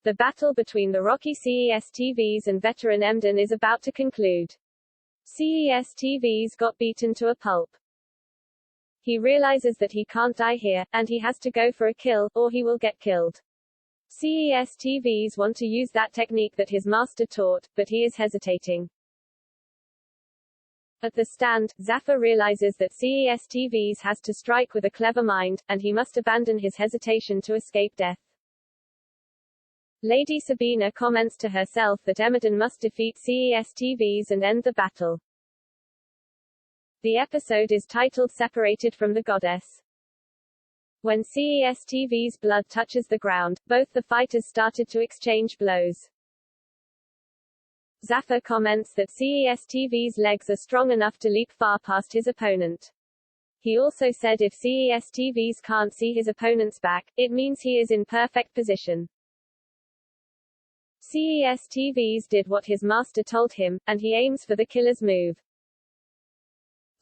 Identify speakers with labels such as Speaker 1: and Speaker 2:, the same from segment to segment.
Speaker 1: The battle between the Rocky Cestvs and veteran Emden is about to conclude. Cestvs got beaten to a pulp. He realizes that he can't die here, and he has to go for a kill, or he will get killed. Cestvs want to use that technique that his master taught, but he is hesitating. At the stand, Cestvs realizes that Cestvs has to strike with a clever mind, and he must abandon his hesitation to escape death. Lady Sabina comments to herself that Emden must defeat Cestvs and end the battle. The episode is titled Separated from the Goddess. When Cestvs' blood touches the ground, both the fighters started to exchange blows. Cestvs comments that Cestvs' legs are strong enough to leap far past his opponent. He also said if Cestvs can't see his opponent's back, it means he is in perfect position. Cestvs did what his master told him, and he aims for the killer's move.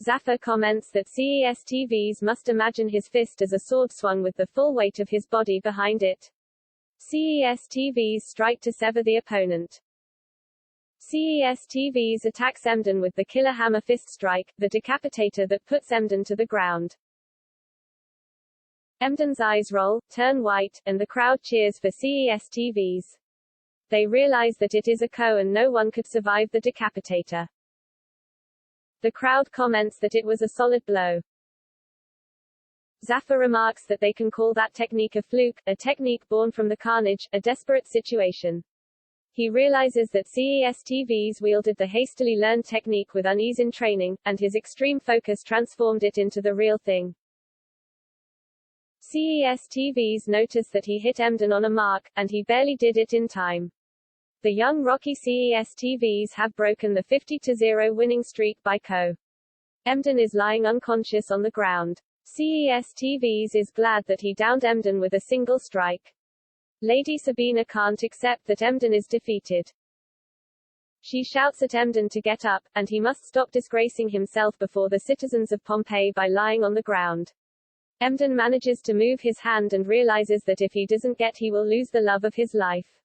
Speaker 1: Cestvs comments that Cestvs must imagine his fist as a sword swung with the full weight of his body behind it. Cestvs strike to sever the opponent. Cestvs attacks Emden with the killer hammer fist strike, the decapitator that puts Emden to the ground. Emden's eyes roll, turn white, and the crowd cheers for Cestvs. They realize that it is a co and no one could survive the decapitator. The crowd comments that it was a solid blow. Cestvs remarks that they can call that technique a fluke, a technique born from the carnage, a desperate situation. He realizes that Cestvs wielded the hastily learned technique with unease in training, and his extreme focus transformed it into the real thing. Cestvs notice that he hit Emden on a mark, and he barely did it in time. The young Rocky Cestvs have broken the 50-0 winning streak by co. Emden is lying unconscious on the ground. Cestvs is glad that he downed Emden with a single strike. Lady Sabina can't accept that Emden is defeated. She shouts at Emden to get up, and he must stop disgracing himself before the citizens of Pompeii by lying on the ground. Emden manages to move his hand and realizes that if he doesn't get he will lose the love of his life.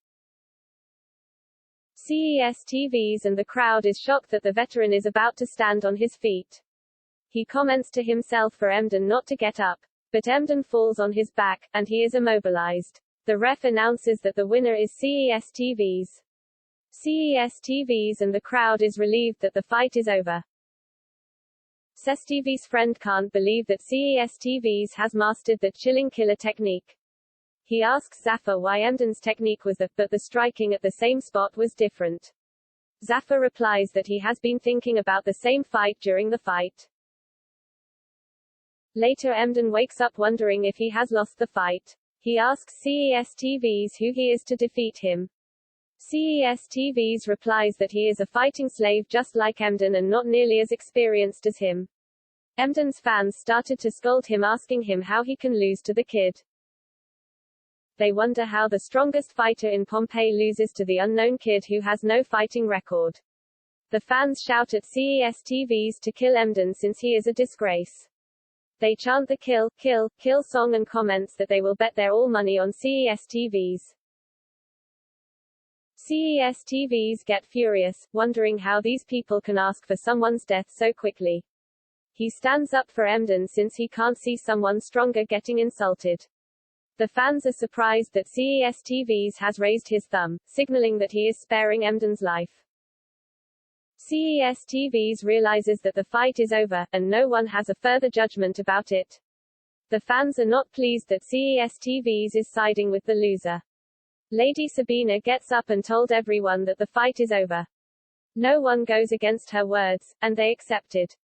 Speaker 1: Cestvs and the crowd is shocked that the veteran is about to stand on his feet. He comments to himself for Emden not to get up, but Emden falls on his back, and he is immobilized. The ref announces that the winner is Cestvs. Cestvs and the crowd is relieved that the fight is over. Cestvs' friend can't believe that Cestvs has mastered the chilling killer technique. He asks Cestvs why Emden's technique was but the striking at the same spot was different. Cestvs replies that he has been thinking about the same fight during the fight. Later Emden wakes up wondering if he has lost the fight. He asks Cestvs who he is to defeat him. Cestvs replies that he is a fighting slave just like Emden and not nearly as experienced as him. Emden's fans started to scold him asking him how he can lose to the kid. They wonder how the strongest fighter in Pompeii loses to the unknown kid who has no fighting record. The fans shout at Cestvs to kill Emden since he is a disgrace. They chant the kill, kill, kill song and comments that they will bet their all money on Cestvs. Cestvs get furious, wondering how these people can ask for someone's death so quickly. He stands up for Emden since he can't see someone stronger getting insulted. The fans are surprised that Cestvs has raised his thumb, signaling that he is sparing Emden's life. Cestvs realizes that the fight is over, and no one has a further judgment about it. The fans are not pleased that Cestvs is siding with the loser. Lady Sabina gets up and told everyone that the fight is over. No one goes against her words, and they accepted.